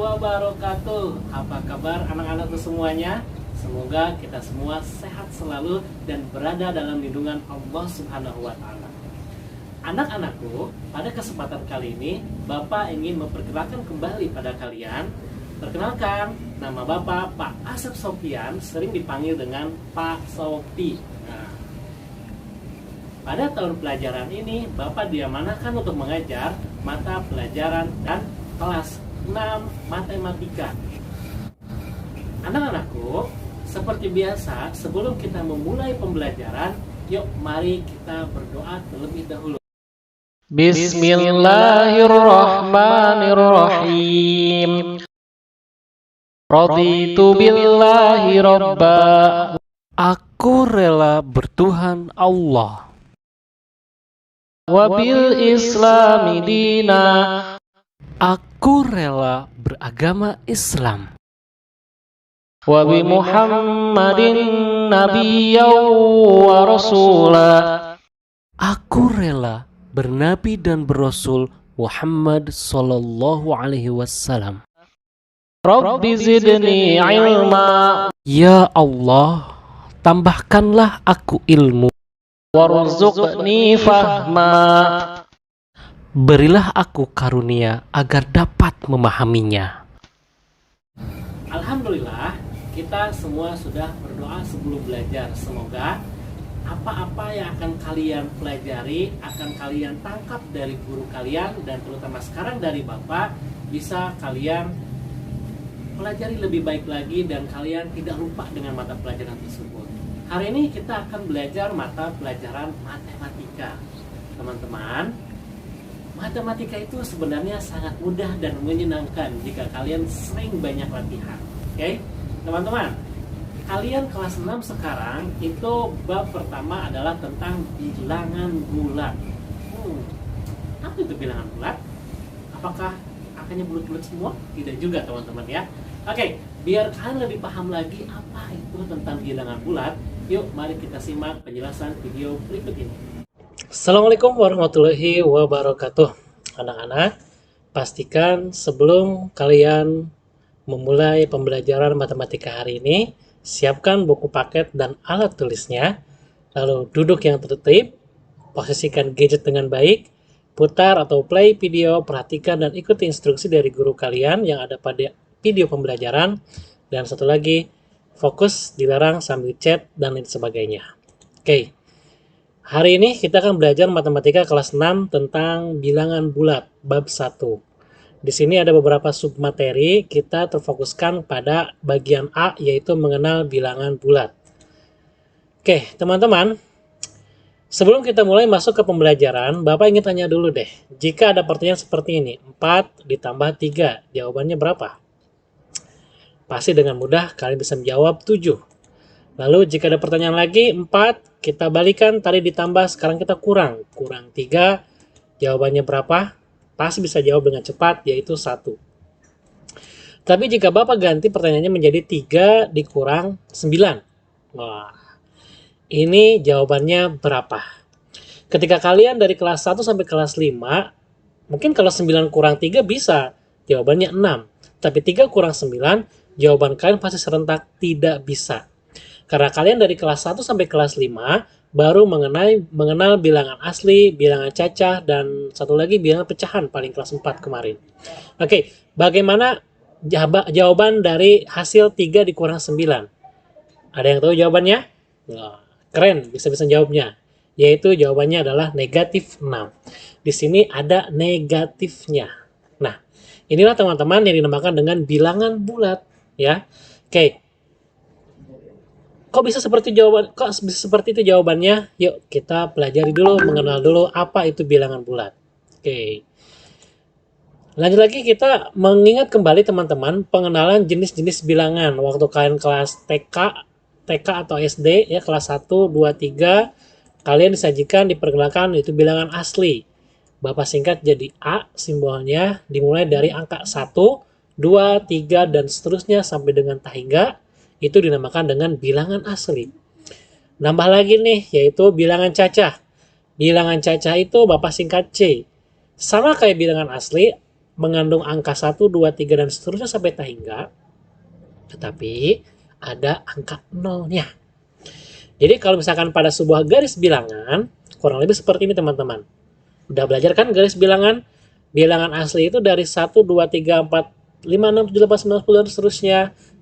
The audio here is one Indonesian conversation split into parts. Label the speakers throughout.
Speaker 1: wabarakatuh. Apa kabar anak-anakku semuanya? Semoga kita semua sehat selalu dan berada dalam lindungan Allah Subhanahu wa Ta'ala. Anak-anakku, pada kesempatan kali ini Bapak ingin memperkenalkan kembali pada kalian. Perkenalkan, nama Bapak Pak Asep Sofian, sering dipanggil dengan Pak Sofi. Nah, pada tahun pelajaran ini Bapak diamanahkan untuk mengajar mata pelajaran dan kelas 6 matematika. Anak-anakku, seperti biasa sebelum kita memulai pembelajaran, yuk mari kita berdoa terlebih dahulu.
Speaker 2: Bismillahirrahmanirrahim. Raditu billahi rabba.
Speaker 1: Aku rela bertuhan Allah.
Speaker 2: Wabil islami dina.
Speaker 1: Aku rela beragama Islam.
Speaker 2: Wabi Muhammadin nabiyyan wa rasula.
Speaker 1: Aku rela bernabi dan berasul Muhammad sallallahu alaihi wasallam.
Speaker 2: Rabbi zidni ilma.
Speaker 1: Ya Allah, tambahkanlah aku ilmu.
Speaker 2: Warzuqni fahma.
Speaker 1: Berilah aku karunia agar dapat memahaminya. Alhamdulillah, kita semua sudah berdoa sebelum belajar. Semoga apa-apa yang akan kalian pelajari, akan kalian tangkap dari guru kalian, dan terutama sekarang dari Bapak, bisa kalian pelajari lebih baik lagi dan kalian tidak lupa dengan mata pelajaran tersebut. Hari ini kita akan belajar mata pelajaran matematika. Teman-teman, matematika itu sebenarnya sangat mudah dan menyenangkan jika kalian sering banyak latihan. Oke, teman-teman, kalian kelas 6 sekarang itu bab pertama adalah tentang bilangan bulat. Apa itu bilangan bulat? Apakah angkanya bulat-bulat semua? Tidak juga, teman-teman ya. Oke, biar kalian lebih paham lagi apa itu tentang bilangan bulat, yuk mari kita simak penjelasan video berikut ini. Assalamualaikum warahmatullahi wabarakatuh. Anak-anak, pastikan sebelum kalian memulai pembelajaran matematika hari ini, siapkan buku paket dan alat tulisnya. Lalu duduk yang tertib, posisikan gadget dengan baik, putar atau play video, perhatikan dan ikuti instruksi dari guru kalian yang ada pada video pembelajaran. Dan satu lagi, fokus, dilarang sambil chat dan lain sebagainya. Oke. Hari ini kita akan belajar matematika kelas 6 tentang bilangan bulat, bab 1. Di sini ada beberapa submateri, kita terfokuskan pada bagian A, yaitu mengenal bilangan bulat. Oke, teman-teman, sebelum kita mulai masuk ke pembelajaran, Bapak ingin tanya dulu deh, jika ada pertanyaan seperti ini, 4 ditambah 3, jawabannya berapa? Pasti dengan mudah kalian bisa menjawab 7. Lalu jika ada pertanyaan lagi, 4, kita balikan, tadi ditambah, sekarang kita kurang 3, jawabannya berapa? Pasti bisa jawab dengan cepat, yaitu 1. Tapi jika Bapak ganti pertanyaannya menjadi 3 dikurang 9. Wah, ini jawabannya berapa? Ketika kalian dari kelas 1 sampai kelas 5, mungkin kalau 9 kurang 3 bisa, jawabannya 6. Tapi 3 kurang 9, jawaban kalian pasti serentak tidak bisa. Karena kalian dari kelas 1 sampai kelas 5 baru mengenal bilangan asli, bilangan cacah, dan satu lagi bilangan pecahan paling kelas 4 kemarin. Oke, bagaimana jawaban dari hasil 3 dikurang 9? Ada yang tahu jawabannya? Nah, keren, bisa-bisa jawabnya. Yaitu jawabannya adalah negatif 6. Di sini ada negatifnya. Nah, inilah teman-teman yang dinamakan dengan bilangan bulat. Ya, oke. Kok bisa seperti itu jawabannya? Yuk kita pelajari dulu, mengenal dulu apa itu bilangan bulat. Oke. Lanjut lagi, kita mengingat kembali teman-teman pengenalan jenis-jenis bilangan waktu kalian kelas TK atau SD ya, kelas 1, 2, 3, kalian diperkenalkan itu bilangan asli. Bapak singkat jadi A simbolnya, dimulai dari angka 1, 2, 3 dan seterusnya sampai dengan tak hingga. Itu dinamakan dengan bilangan asli. Nambah lagi nih, yaitu bilangan cacah. Bilangan cacah itu Bapak singkat C. Sama kayak bilangan asli,
Speaker 3: mengandung angka 1, 2, 3 dan seterusnya sampai tak hingga, tetapi ada angka nolnya. Jadi kalau misalkan pada sebuah garis bilangan, kurang lebih seperti ini teman-teman. Udah belajar kan garis bilangan? Bilangan asli itu dari 1, 2, 3, 4, 5, 6, 7, 8, 9, 10 dan seterusnya.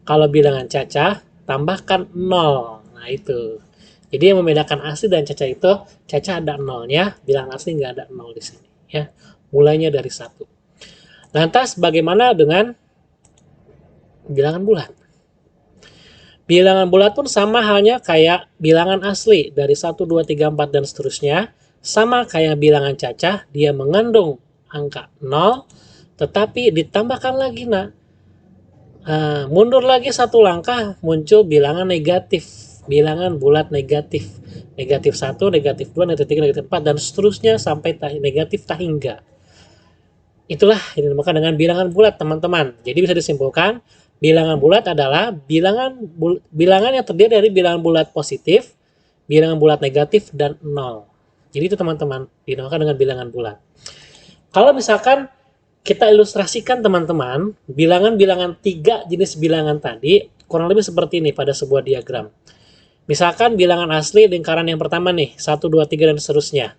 Speaker 3: Kalau bilangan cacah, tambahkan 0. Nah itu. Jadi yang membedakan asli dan cacah itu, cacah ada nolnya, bilangan asli nggak ada 0 di sini. Ya, mulainya dari 1. Lantas bagaimana dengan bilangan bulat? Bilangan bulat pun sama halnya kayak bilangan asli dari 1, 2, 3, 4 dan seterusnya. Sama kayak bilangan cacah, dia mengandung angka 0, tetapi ditambahkan lagi mundur lagi satu langkah, muncul bilangan negatif, bilangan bulat negatif. Negatif 1, negatif 2, negatif 3, negatif 4 dan seterusnya sampai negatif tak hingga. Itulah yang dinamakan dengan bilangan bulat, teman-teman. Jadi bisa disimpulkan, bilangan bulat adalah bilangan yang terdiri dari bilangan bulat positif, bilangan bulat negatif, dan 0. Jadi itu teman-teman, dinamakan dengan bilangan bulat. Kalau misalkan kita ilustrasikan teman-teman, bilangan-bilangan 3 jenis bilangan tadi, kurang lebih seperti ini pada sebuah diagram. Misalkan bilangan asli lingkaran yang pertama nih, 1, 2, 3, dan seterusnya.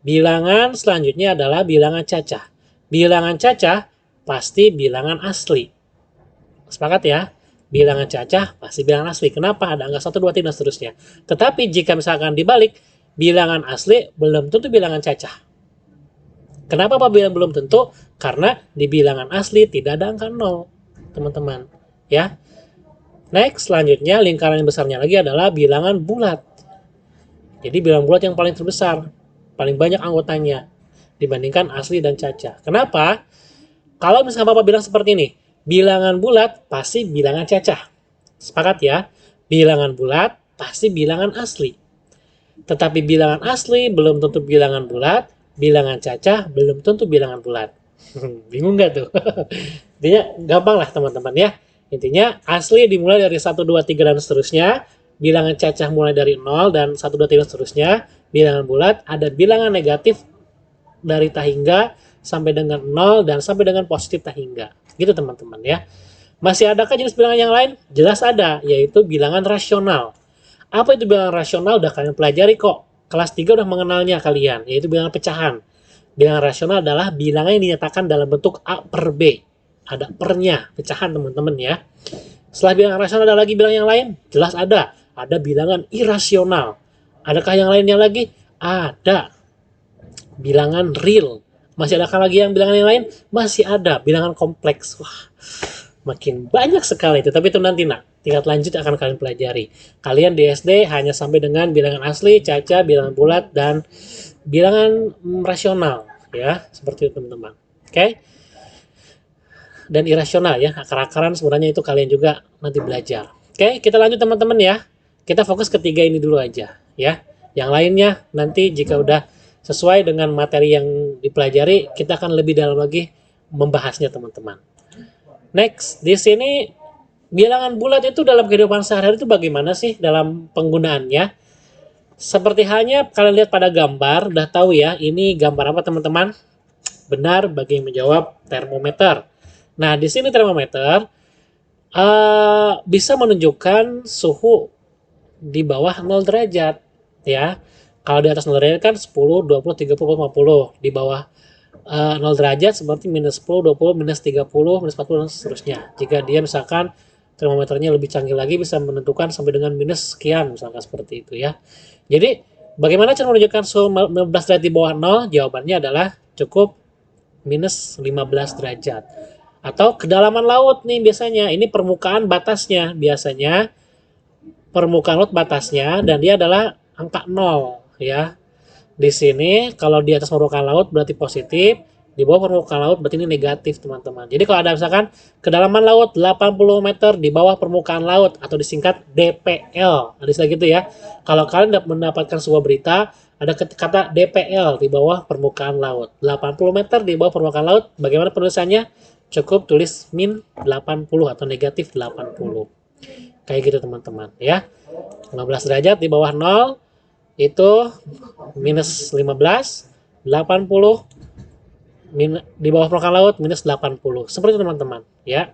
Speaker 3: Bilangan selanjutnya adalah bilangan cacah. Bilangan cacah pasti bilangan asli. Sepakat ya? Bilangan cacah pasti bilangan asli. Kenapa? Ada angka 1, 2, 3 dan seterusnya. Tetapi jika misalkan dibalik, bilangan asli belum tentu bilangan cacah. Kenapa Pak bilang belum tentu? Karena di bilangan asli tidak ada angka 0, teman-teman. Ya. Next, selanjutnya lingkaran yang besarnya lagi adalah bilangan bulat. Jadi bilangan bulat yang paling terbesar, paling banyak anggotanya dibandingkan asli dan cacah. Kenapa? Kalau misalkan Bapak bilang seperti ini, bilangan bulat pasti bilangan cacah. Sepakat ya? Bilangan bulat pasti bilangan asli. Tetapi bilangan asli belum tentu bilangan bulat, bilangan cacah belum tentu bilangan bulat. Bingung nggak tuh? Intinya gampang lah teman-teman ya. Intinya asli dimulai dari 1, 2, 3 dan seterusnya. Bilangan cacah mulai dari 0 dan 1, 2, 3 dan seterusnya. Bilangan bulat ada bilangan negatif dari tak hingga sampai dengan 0 dan sampai dengan positif tak hingga. Gitu teman-teman ya. Masih adakah jenis bilangan yang lain? Jelas ada, yaitu bilangan rasional. Apa itu bilangan rasional? Udah kalian pelajari kok. Kelas 3 udah mengenalnya kalian, yaitu bilangan pecahan. Bilangan rasional adalah bilangan yang dinyatakan dalam bentuk A per B. Ada pernya, pecahan teman-teman ya. Setelah bilangan rasional ada lagi bilangan yang lain? Jelas ada. Ada bilangan irasional. Adakah yang lainnya lagi? Ada. Bilangan real. Masih adakah lagi yang bilangan yang lain? Masih ada. Bilangan kompleks. Wah, makin banyak sekali itu. Tapi itu nanti tingkat lanjut akan kalian pelajari. Kalian di SD hanya sampai dengan bilangan asli, cacah, bilangan bulat, dan bilangan rasional. Ya, seperti itu teman-teman. Oke? Dan irasional ya. Akar-akaran sebenarnya itu kalian juga nanti belajar. Oke, kita lanjut teman-teman ya. Kita fokus ketiga ini dulu aja. Ya. Yang lainnya nanti jika udah sesuai dengan materi yang dipelajari, kita akan lebih dalam lagi membahasnya teman-teman. Next, di sini bilangan bulat itu dalam kehidupan sehari-hari itu bagaimana sih dalam penggunaannya? Seperti halnya kalian lihat pada gambar, udah tahu ya, ini gambar apa teman-teman? Benar, bagi yang menjawab termometer. Nah, di sini termometer bisa menunjukkan suhu di bawah 0 derajat, ya. Kalau di atas 0 derajat kan 10, 20, 30, 50. Di bawah 0 derajat seperti minus 10, 20, minus 30, minus 40, dan seterusnya. Jika dia misalkan termometernya lebih canggih lagi bisa menentukan sampai dengan minus sekian, misalkan seperti itu ya. Jadi bagaimana cara menunjukkan suhu 15 derajat di bawah 0? Jawabannya adalah cukup minus 15 derajat. Atau kedalaman laut nih biasanya, ini permukaan batasnya biasanya. Permukaan laut batasnya dan dia adalah angka 0 ya. Di sini kalau di atas permukaan laut berarti positif, di bawah permukaan laut berarti ini negatif teman-teman. Jadi kalau ada misalkan kedalaman laut 80 meter di bawah permukaan laut atau disingkat DPL, ada istilah gitu ya. Kalau kalian mendapatkan sebuah berita ada kata DPL di bawah permukaan laut, 80 meter di bawah permukaan laut, bagaimana penulisannya? Cukup tulis min 80 atau negatif 80. Kayak gitu teman-teman ya. 15 derajat di bawah 0 itu minus 15, 80 di bawah permukaan laut minus 80. Seperti itu teman-teman ya.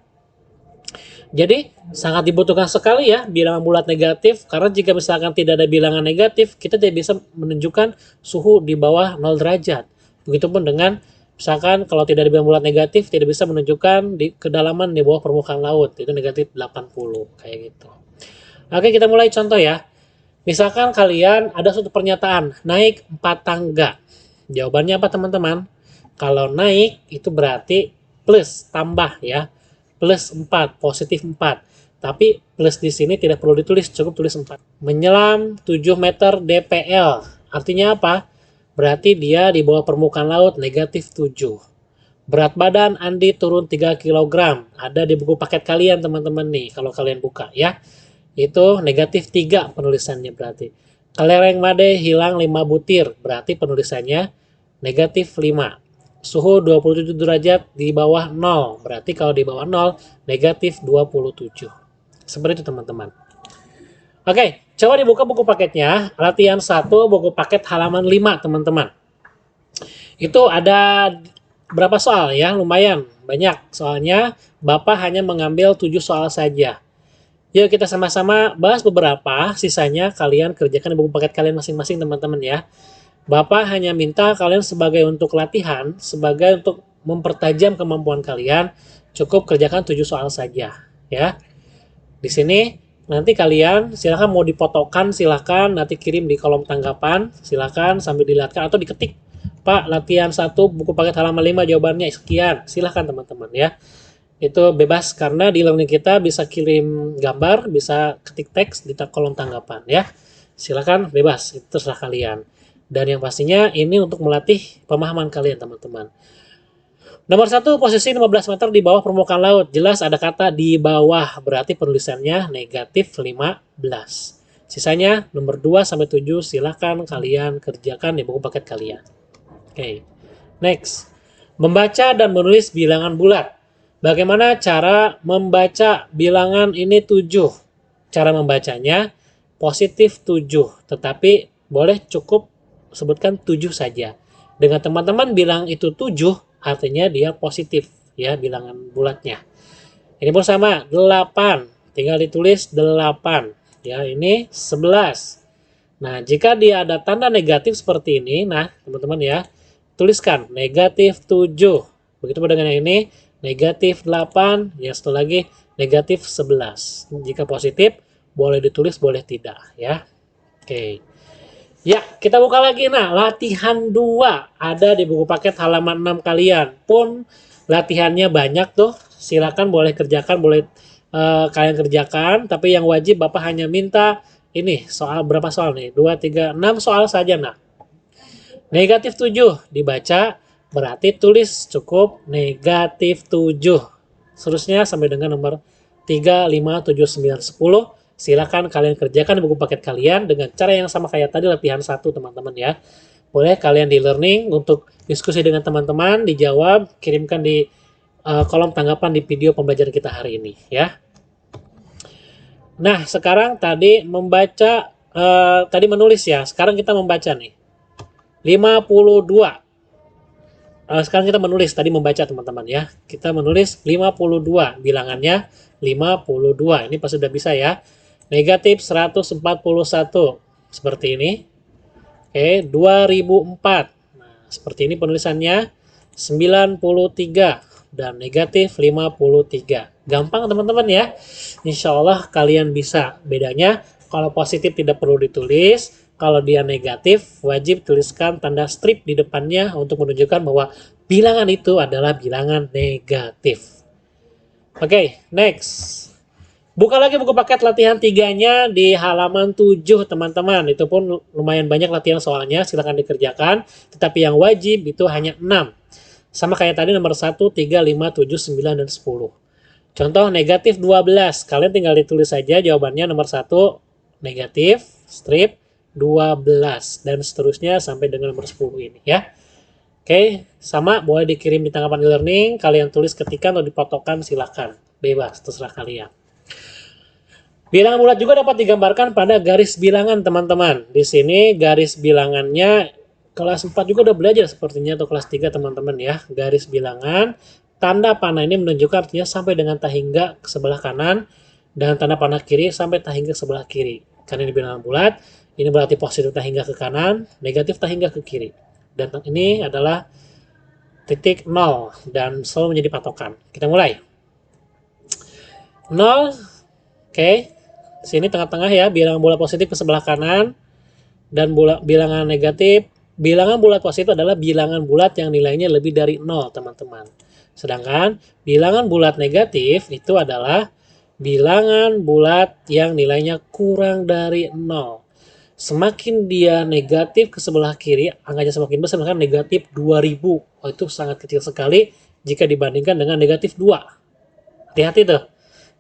Speaker 3: Jadi sangat dibutuhkan sekali ya bilangan bulat negatif, karena jika misalkan tidak ada bilangan negatif, kita tidak bisa menunjukkan suhu di bawah 0 derajat. Begitupun dengan misalkan kalau tidak ada bilangan bulat negatif, tidak bisa menunjukkan di kedalaman di bawah permukaan laut, itu negatif 80 kayak gitu. Oke, kita mulai contoh ya. Misalkan kalian ada suatu pernyataan naik 4 tangga. Jawabannya apa teman-teman? Kalau naik itu berarti plus, tambah ya. Plus 4, positif 4. Tapi plus di sini tidak perlu ditulis, cukup tulis 4. Menyelam 7 meter DPL. Artinya apa? Berarti dia di bawah permukaan laut, negatif 7. Berat badan Andi turun 3 kg. Ada di buku paket kalian teman-teman nih, kalau kalian buka ya. Itu negatif 3 penulisannya berarti. Kelereng Made hilang 5 butir. Berarti penulisannya negatif 5. Suhu 27 derajat di bawah 0. Berarti kalau di bawah 0, negatif 27. Seperti itu teman-teman. Oke, coba dibuka buku paketnya. Latihan 1, buku paket halaman 5 teman-teman. Itu ada berapa soal ya? Lumayan banyak soalnya. Bapak hanya mengambil 7 soal saja. Yuk kita sama-sama bahas beberapa. Sisanya kalian kerjakan di buku paket kalian masing-masing teman-teman ya. Bapak hanya minta kalian sebagai untuk latihan, sebagai untuk mempertajam kemampuan kalian, cukup kerjakan 7 soal saja ya. Di sini nanti kalian silakan mau dipotokan, silakan nanti kirim di kolom tanggapan, silakan sambil dilihatkan atau diketik. Pak, latihan 1 buku paket halaman 5 jawabannya sekian. Silakan teman-teman ya. Itu bebas karena di learning kita bisa kirim gambar, bisa ketik teks di kolom tanggapan ya. Silakan bebas, itu terserah kalian. Dan yang pastinya ini untuk melatih pemahaman kalian teman-teman. Nomor 1, posisi 15 meter di bawah permukaan laut. Jelas ada kata di bawah, berarti penulisannya negatif 15. Sisanya nomor 2 sampai 7 silahkan kalian kerjakan di buku paket kalian. Oke. Next. Membaca dan menulis bilangan bulat. Bagaimana cara membaca bilangan ini 7? Cara membacanya positif 7, tetapi boleh cukup sebutkan 7 saja. Dengan teman-teman bilang itu 7, artinya dia positif ya bilangan bulatnya. Ini pun sama, 8. Tinggal ditulis 8. Ya, ini 11. Nah, jika dia ada tanda negatif seperti ini, nah, teman-teman ya, tuliskan negatif 7. Begitu dengan yang ini, negatif 8, ya satu lagi negatif 11. Jika positif, boleh ditulis, boleh tidak ya. Oke. Ya, kita buka lagi. Nah, latihan 2 ada di buku paket halaman 6 kalian. Pun latihannya banyak tuh. Silakan boleh kerjakan, boleh kalian kerjakan. Tapi yang wajib Bapak hanya minta ini soal berapa soal nih? 2, 3, 6 soal saja. Nah, negatif 7 dibaca berarti tulis cukup negatif 7. Seterusnya sampai dengan nomor 3, 5, 7, 9, 10. Silakan kalian kerjakan di buku paket kalian dengan cara yang sama kayak tadi latihan 1 teman-teman ya. Boleh kalian di learning untuk diskusi dengan teman-teman, dijawab, kirimkan di kolom tanggapan di video pembelajaran kita hari ini ya. Nah, sekarang tadi membaca, tadi menulis ya. Sekarang kita membaca nih. 52. Sekarang kita menulis, tadi membaca teman-teman ya. Kita menulis 52, bilangannya 52. Ini pasti sudah bisa ya. Negatif 141 seperti ini. Oke, 2004. Nah, seperti ini penulisannya 93 dan negatif 53. Gampang teman-teman ya. Insya Allah kalian bisa. Bedanya kalau positif tidak perlu ditulis, kalau dia negatif wajib tuliskan tanda strip di depannya untuk menunjukkan bahwa bilangan itu adalah bilangan negatif. Oke, next. Buka lagi buku paket latihan 3-nya di halaman 7 teman-teman. Itu pun lumayan banyak latihan soalnya, silahkan dikerjakan. Tetapi yang wajib itu hanya 6. Sama kayak tadi nomor 1, 3, 5, 7, 9, dan 10. Contoh negatif 12. Kalian tinggal ditulis saja jawabannya nomor 1 negatif, strip, 12. Dan seterusnya sampai dengan nomor 10 ini ya. Oke, sama boleh dikirim di tanggapan e-learning. Kalian tulis ketikkan atau dipotokkan silahkan. Bebas, terserah kalian. Bilangan bulat juga dapat digambarkan pada garis bilangan teman-teman. Di sini garis bilangannya kelas 4 juga udah belajar sepertinya, atau kelas 3 teman-teman ya. Garis bilangan, tanda panah ini menunjukkan artinya sampai dengan tahingga ke sebelah kanan, dan tanda panah kiri sampai tahingga ke sebelah kiri. Karena ini bilangan bulat, ini berarti positif tahingga ke kanan, negatif tahingga ke kiri. Dan ini adalah titik 0 dan selalu menjadi patokan. Kita mulai. 0, oke. Sini tengah-tengah ya, bilangan bulat positif ke sebelah kanan, dan bilangan negatif. Bilangan bulat positif adalah bilangan bulat yang nilainya lebih dari 0, teman-teman. Sedangkan bilangan bulat negatif itu adalah bilangan bulat yang nilainya kurang dari 0. Semakin dia negatif ke sebelah kiri, angkanya semakin besar, misalkan negatif 2000. Oh, itu sangat kecil sekali jika dibandingkan dengan negatif 2. Hati-hati tuh.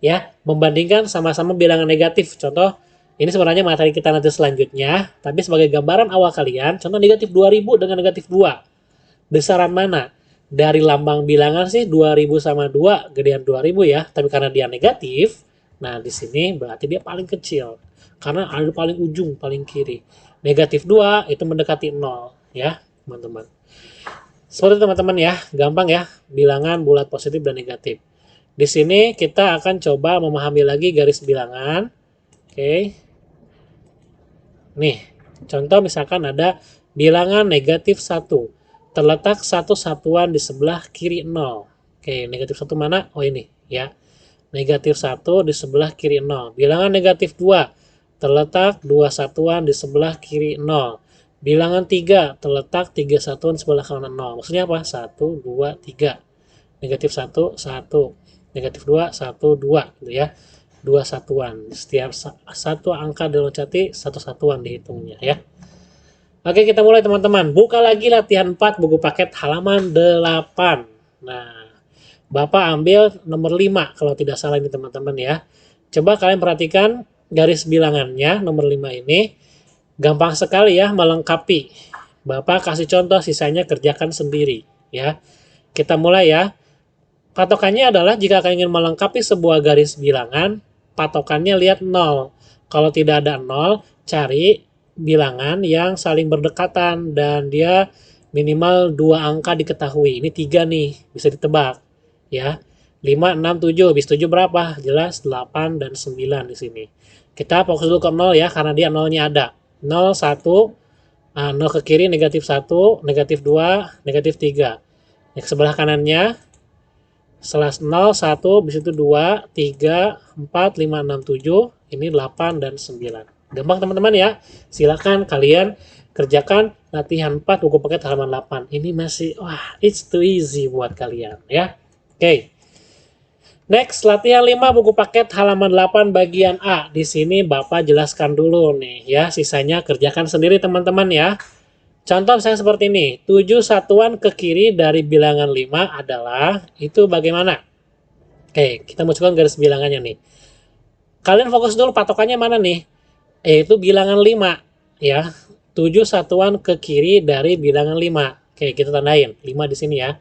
Speaker 3: Ya, membandingkan sama-sama bilangan negatif. Contoh, ini sebenarnya materi kita nanti selanjutnya, tapi sebagai gambaran awal kalian, contoh negatif 2000 dengan negatif 2. Besaran mana? Dari lambang bilangan sih 2000 sama 2, gedean 2000 ya, tapi karena dia negatif, nah di sini berarti dia paling kecil. Karena ada paling ujung, paling kiri. Negatif 2 itu mendekati 0 ya, teman-teman. Seperti teman-teman ya, gampang ya, bilangan bulat positif dan negatif. Di sini kita akan coba memahami lagi garis bilangan. Oke. Nih, contoh misalkan ada bilangan negatif 1. Terletak satu satuan di sebelah kiri 0. Oke, negatif 1 mana? Oh ini ya. Negatif 1 di sebelah kiri 0. Bilangan negatif 2. Terletak 2 satuan di sebelah kiri 0. Bilangan 3. Terletak 3 satuan di sebelah kanan 0. Maksudnya apa? 1, 2, 3. Negatif 1, 1. Negatif 2, 1, 2 gitu ya. 2 satuan. Setiap satu angka diloncati, satu satuan dihitungnya ya. Oke, kita mulai teman-teman. Buka lagi latihan 4 buku paket halaman 8. Nah, Bapak ambil nomor 5 kalau tidak salah ini teman-teman ya. Coba kalian perhatikan garis bilangannya nomor 5 ini. Gampang sekali ya melengkapi. Bapak kasih contoh, sisanya kerjakan sendiri ya. Kita mulai ya. Patokannya adalah jika kalian ingin melengkapi sebuah garis bilangan, patokannya lihat 0. Kalau tidak ada 0, cari bilangan yang saling berdekatan dan dia minimal 2 angka diketahui. Ini 3 nih, bisa ditebak ya. 5, 6, 7. Bis 7 berapa? Jelas 8 dan 9 di sini. Kita fokus dulu ke 0 ya, karena dia 0-nya ada. 0, 1, 0 ke kiri negatif 1, negatif 2, negatif 3. Yang sebelah kanannya setelah 0, 1, bis itu 2, 3, 4, 5, 6, 7. Ini 8 dan 9. Gampang teman-teman ya. Silakan kalian kerjakan latihan 4 buku paket halaman 8. Ini masih, it's too easy buat kalian ya. Oke. Next, latihan 5 buku paket halaman 8 bagian A. Di sini Bapak jelaskan dulu nih ya. Sisanya kerjakan sendiri teman-teman ya. Contoh saya seperti ini, 7 satuan ke kiri dari bilangan 5 adalah, itu bagaimana? Oke, kita masukkan garis bilangannya nih. Kalian fokus dulu patokannya mana nih? Yaitu bilangan 5 ya. 7 satuan ke kiri dari bilangan 5. Oke, kita tandain 5 di sini ya.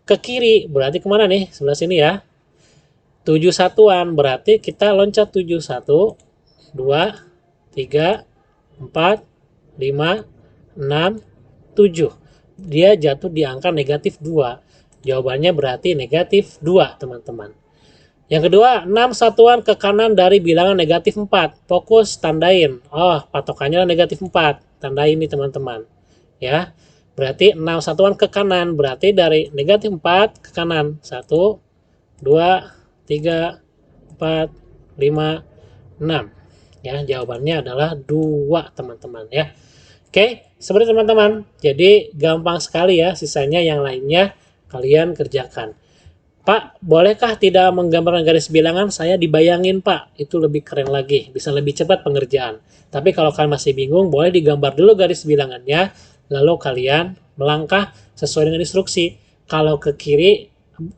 Speaker 3: Ke kiri berarti kemana nih? Sebelah sini ya. 7 satuan berarti kita loncat 7, 1, 2, 3, 4, 5, 6, 7. Dia jatuh di angka negatif 2. Jawabannya berarti negatif 2 teman-teman. Yang kedua, 6 satuan ke kanan dari bilangan negatif 4. Fokus, tandain. Oh, patokannya negatif 4. Tandain nih teman-teman. Ya, berarti 6 satuan ke kanan. Berarti dari negatif 4 ke kanan. 1, 2, 3, 4, 5, 6. Ya, jawabannya adalah 2 teman-teman ya. Oke, seperti teman-teman. Jadi gampang sekali ya, sisanya yang lainnya kalian kerjakan. Pak, bolehkah tidak menggambarkan garis bilangan? Saya dibayangin Pak, itu lebih keren lagi, bisa lebih cepat pengerjaan. Tapi kalau kalian masih bingung, boleh digambar dulu garis bilangannya, lalu kalian melangkah sesuai dengan instruksi. Kalau ke kiri,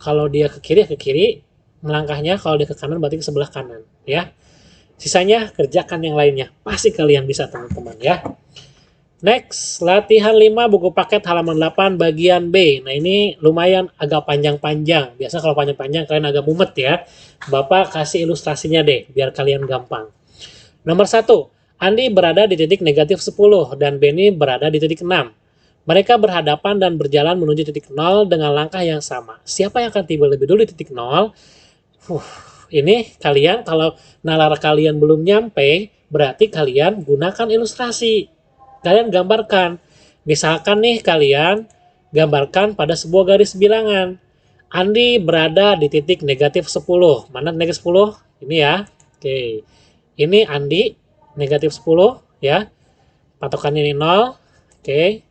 Speaker 3: kalau dia ke kiri, melangkahnya, kalau dia ke kanan berarti ke sebelah kanan ya. Sisanya kerjakan yang lainnya, pasti kalian bisa teman-teman ya. Next, latihan 5 buku paket halaman 8 bagian B. Nah ini lumayan agak panjang-panjang. Biasa kalau panjang-panjang kalian agak mumet ya. Bapak kasih ilustrasinya deh, biar kalian gampang. Nomor 1, Andi berada di titik negatif 10 dan Benny berada di titik 6. Mereka berhadapan dan berjalan menuju titik nol dengan langkah yang sama. Siapa yang akan tiba lebih dulu di titik nol? Ini kalian kalau nalar kalian belum nyampe, berarti kalian gunakan ilustrasi. Kalian gambarkan. Misalkan nih kalian gambarkan pada sebuah garis bilangan. Andi berada di titik negatif 10. Mana negatif 10? Ini ya. Oke. Ini Andi negatif 10 ya. Patokannya ini 0. Oke.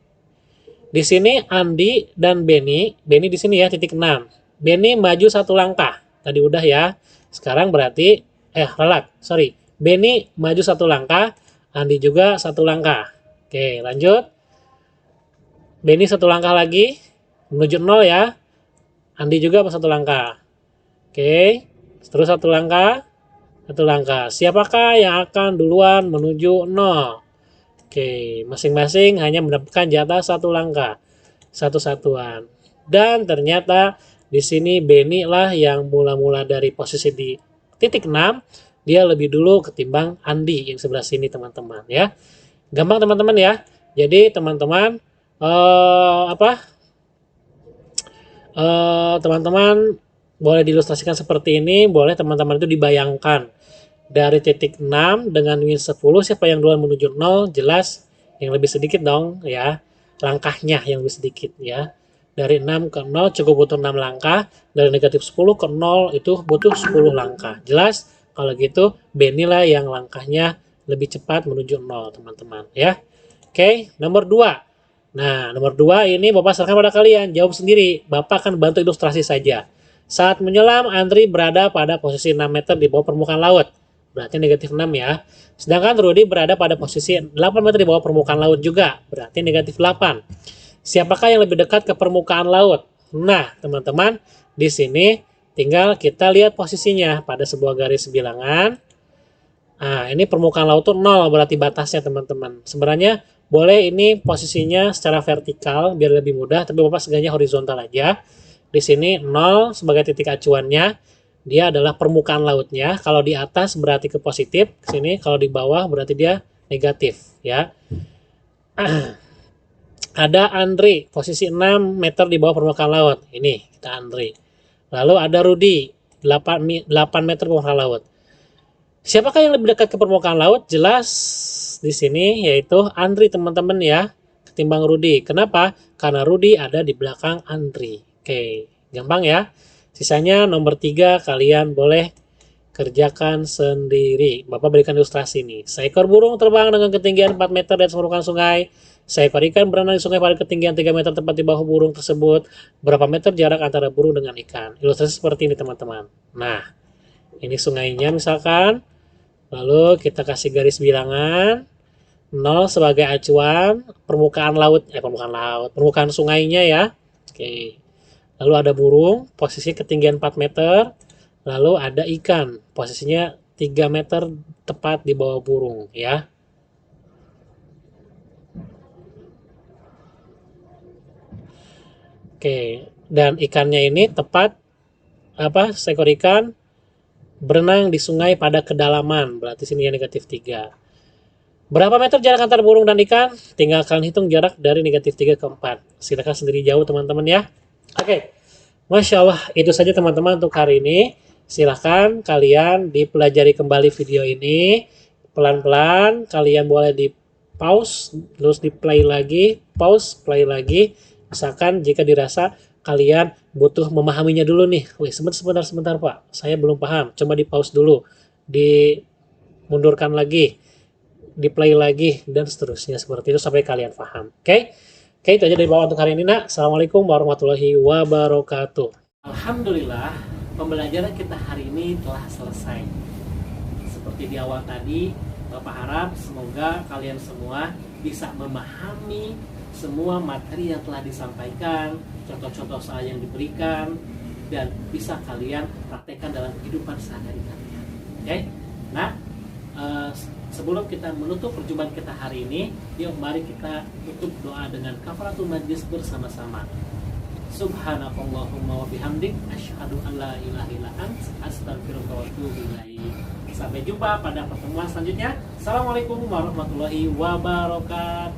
Speaker 3: Di sini Andi dan Benny di sini ya titik 6. Benny maju 1 langkah. Tadi udah ya. Sekarang berarti Benny maju 1 langkah, Andi juga 1 langkah. Oke, lanjut. Benny 1 langkah lagi menuju 0 ya. Andi juga 1 langkah. Oke, terus 1 langkah, 1 langkah. Siapakah yang akan duluan menuju 0? Oke, masing-masing hanya mendapatkan jatah 1 langkah, satu-satuan. Dan ternyata di sini Benny lah yang mula-mula dari posisi di titik 6, dia lebih dulu ketimbang Andi yang sebelah sini teman-teman ya. Gampang teman-teman ya. Jadi teman-teman teman-teman boleh diilustrasikan seperti ini, boleh teman-teman itu dibayangkan. Dari titik 6 dengan min 10, siapa yang duluan menuju 0? Jelas yang lebih sedikit dong ya. Langkahnya yang lebih sedikit ya. Dari 6 ke 0 cukup butuh 6 langkah. Dari negatif 10 ke 0 itu butuh 10 langkah. Jelas? Kalau gitu Benny lah yang langkahnya lebih cepat menuju 0 teman-teman ya. Oke, nomor 2. Nah, nomor 2 ini Bapak serahkan pada kalian. Jawab sendiri. Bapak akan bantu ilustrasi saja. Saat menyelam, Andri berada pada posisi 6 meter di bawah permukaan laut. Berarti negatif 6 ya. Sedangkan Rudy berada pada posisi 8 meter di bawah permukaan laut juga. Berarti negatif 8. Siapakah yang lebih dekat ke permukaan laut? Nah, teman-teman, di sini tinggal kita lihat posisinya pada sebuah garis bilangan. Nah, ini permukaan laut itu 0 berarti batasnya teman-teman. Sebenarnya boleh ini posisinya secara vertikal biar lebih mudah, tapi Bapak sengaja horizontal aja. Di sini 0 sebagai titik acuannya. Dia adalah permukaan lautnya. Kalau di atas berarti ke positif, ke sini kalau di bawah berarti dia negatif ya. Ada Andri posisi 6 meter di bawah permukaan laut. Ini kita Andri. Lalu ada Rudy 8 meter permukaan laut. Siapakah yang lebih dekat ke permukaan laut? Jelas di sini yaitu Andri teman-teman ya, ketimbang Rudy. Kenapa? Karena Rudy ada di belakang Andri. Oke, gampang ya. Sisanya nomor 3 kalian boleh kerjakan sendiri. Bapak berikan ilustrasi nih. Seekor burung terbang dengan ketinggian 4 meter dari permukaan sungai. Seekor ikan berenang di sungai pada ketinggian 3 meter tepat di bawah burung tersebut. Berapa meter jarak antara burung dengan ikan? Ilustrasi seperti ini teman-teman. Nah, ini sungainya misalkan. Lalu kita kasih garis bilangan. 0 sebagai acuan. Permukaan sungainya ya. Oke. Lalu ada burung, posisi ketinggian 4 meter. Lalu ada ikan, posisinya 3 meter tepat di bawah burung ya. Oke, dan ikannya ini tepat seekor ikan berenang di sungai pada kedalaman, berarti sini ya negatif 3. Berapa meter jarak antara burung dan ikan? Tinggal kalian hitung jarak dari negatif 3 ke 4. Silakan sendiri jauh teman-teman ya. Oke, Masya Allah, itu saja teman-teman untuk hari ini. Silahkan kalian dipelajari kembali video ini. Pelan-pelan, kalian boleh di pause, terus di play lagi, pause, play lagi. Misalkan jika dirasa kalian butuh memahaminya dulu nih. Wih, sebentar Pak, saya belum paham. Coba di pause dulu, dimundurkan lagi, di play lagi, dan seterusnya seperti itu sampai kalian paham. Oke? Oke, itu aja dari Bapak untuk hari ini, nak. Assalamualaikum warahmatullahi wabarakatuh.
Speaker 1: Alhamdulillah, pembelajaran kita hari ini telah selesai. Seperti di awal tadi, Bapak harap semoga kalian semua bisa memahami semua materi yang telah disampaikan, contoh-contoh soal yang diberikan, dan bisa kalian praktekkan dalam kehidupan sehari-hari kalian. Oke? Nah, sebelum kita menutup perjumpaan kita hari ini, yuk mari kita tutup doa dengan kafaratul majlis bersama-sama. Subhanakallahumma wa bihamdik, asyhadu an la ilaha illa anta, astaghfiruka wa atubu ilaik. Sampai jumpa pada pertemuan selanjutnya. Assalamualaikum warahmatullahi wabarakatuh.